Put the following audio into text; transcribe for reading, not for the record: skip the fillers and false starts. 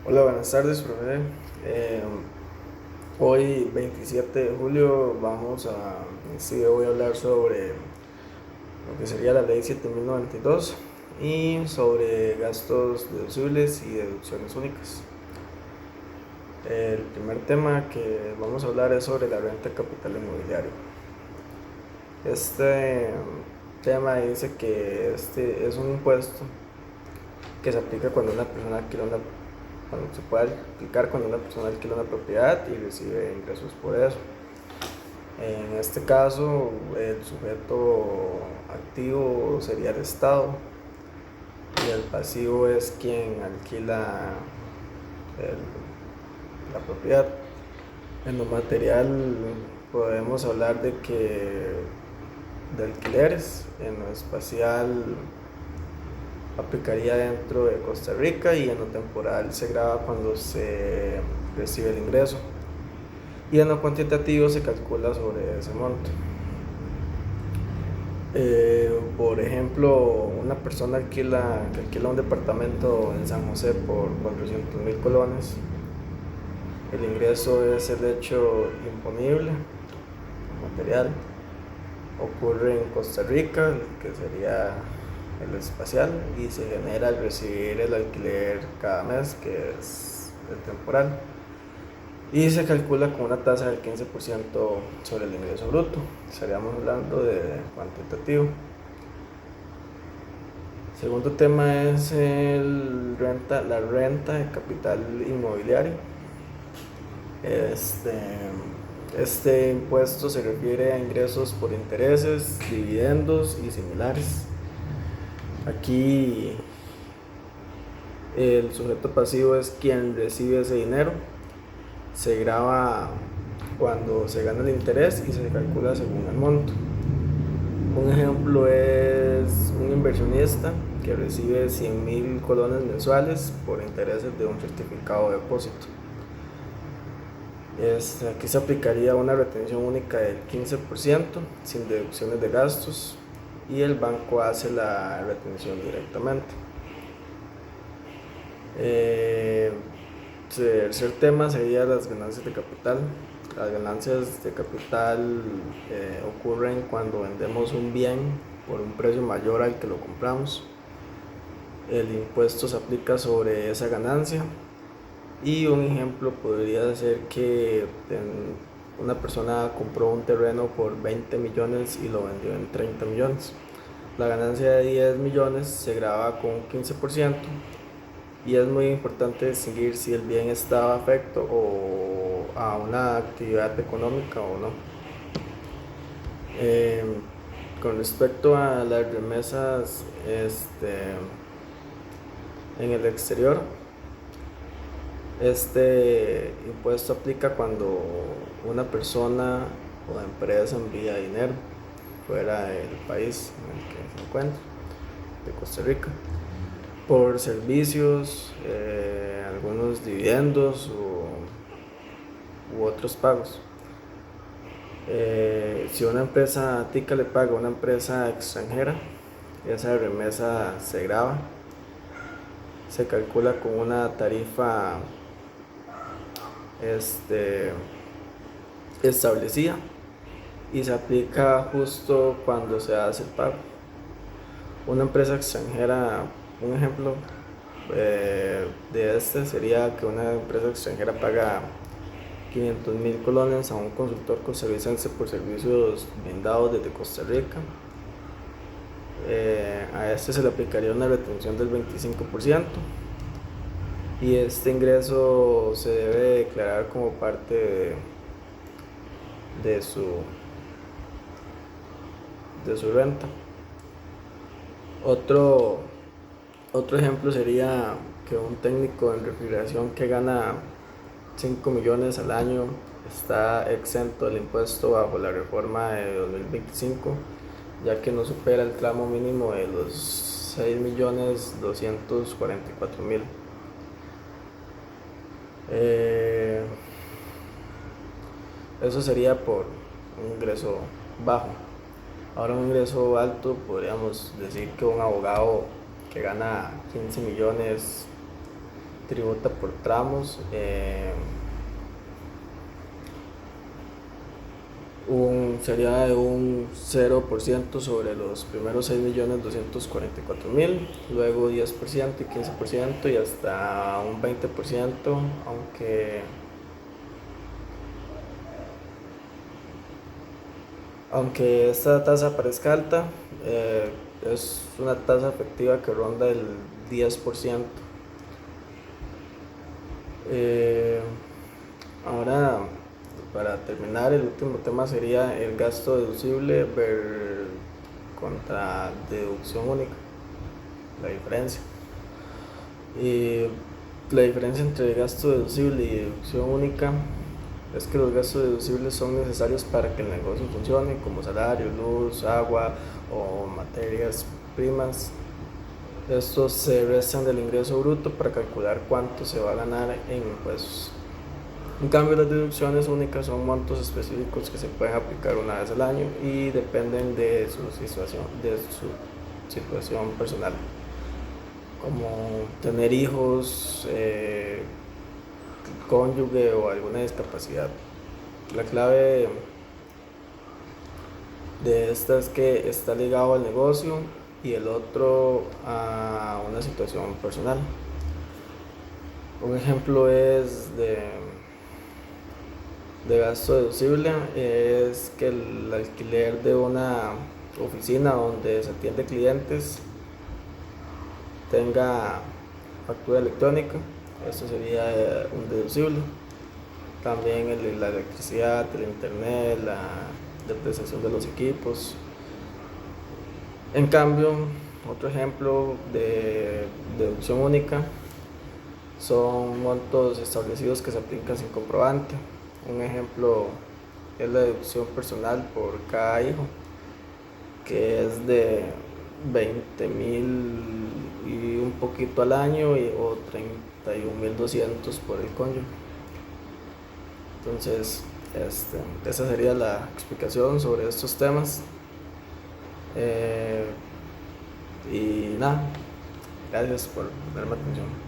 Hola, buenas tardes, profe. Eh, Hoy, 27 de julio, sí, voy a hablar sobre lo que sería la ley 7092 y sobre gastos deducibles y deducciones únicas. El primer tema que vamos a hablar es sobre la renta de capital inmobiliario. Este tema dice que este es un impuesto que se aplica cuando una persona adquiere cuando se puede aplicar cuando una persona alquila una propiedad y recibe ingresos por eso. En este caso, el sujeto activo sería el Estado y el pasivo es quien alquila la propiedad. En lo material podemos hablar de alquileres, en lo espacial aplicaría dentro de Costa Rica y en lo temporal se graba cuando se recibe el ingreso y en lo cuantitativo se calcula sobre ese monto. Por ejemplo, una persona que alquila un departamento en San José por 400.000 colones. El ingreso es el hecho imponible, material. Ocurre en Costa Rica, que sería el espacial, y se genera al recibir el alquiler cada mes, que es el temporal. Y se calcula con una tasa del 15% sobre el ingreso bruto. Estaríamos hablando de cuantitativo. Segundo tema es la renta de capital inmobiliario. Este, este impuesto se refiere a ingresos por intereses, dividendos y similares. Aquí el sujeto pasivo es quien recibe ese dinero. Se graba cuando se gana el interés y se calcula según el monto. Un ejemplo es un inversionista que recibe 100.000 colones mensuales por intereses de un certificado de depósito. Aquí se aplicaría una retención única del 15% sin deducciones de gastos y el banco hace la retención directamente. Tercer tema sería las ganancias de capital. Las ganancias de capital ocurren cuando vendemos un bien por un precio mayor al que lo compramos. El impuesto se aplica sobre esa ganancia y un ejemplo podría ser que una persona compró un terreno por 20 millones y lo vendió en 30 millones. La ganancia de 10 millones se graba con un 15% y es muy importante distinguir si el bien estaba afecto o a una actividad económica o no. Con respecto a las remesas en el exterior, este impuesto aplica cuando una persona o empresa envía dinero fuera del país en el que se encuentra, de Costa Rica, por servicios, algunos dividendos u otros pagos. Si una empresa tica le paga a una empresa extranjera, esa remesa se grava, se calcula con una tarifa establecida y se aplica justo cuando se hace el pago. Una empresa extranjera, un ejemplo de este sería que una empresa extranjera paga 500.000 colones a un consultor costarricense por servicios brindados desde Costa Rica. A este se le aplicaría una retención del 25% y este ingreso se debe declarar como parte de su renta. Otro ejemplo sería que un técnico en refrigeración que gana 5 millones al año está exento del impuesto bajo la reforma de 2025, ya que no supera el tramo mínimo de los 6.244.000. Eso sería por un ingreso bajo. Ahora, un ingreso alto, podríamos decir que un abogado que gana 15 millones tributa por tramos. Sería de un 0% sobre los primeros 6.244.000, luego 10% y 15% y hasta un 20%, aunque esta tasa parezca alta, es una tasa efectiva que ronda el 10%. Ahora, para terminar, el último tema sería el gasto deducible contra deducción única, la diferencia. Y la diferencia entre gasto deducible y deducción única es que los gastos deducibles son necesarios para que el negocio funcione, como salario, luz, agua o materias primas. Estos se restan del ingreso bruto para calcular cuánto se va a ganar en impuestos. En cambio, las deducciones únicas son montos específicos que se pueden aplicar una vez al año y dependen de su situación personal, como tener hijos, cónyuge o alguna discapacidad. La clave de esta es que está ligado al negocio y el otro a una situación personal. Un ejemplo de gasto deducible es que el alquiler de una oficina donde se atiende clientes tenga factura electrónica. Esto sería un deducible. También la electricidad, el internet, la depreciación de los equipos. En cambio, otro ejemplo de deducción única son montos establecidos que se aplican sin comprobante. Un ejemplo es la deducción personal por cada hijo, que es de 20.000 y un poquito al año o 31.200 por el cónyuge. Entonces, esa sería la explicación sobre estos temas. Y nada, gracias por darme atención.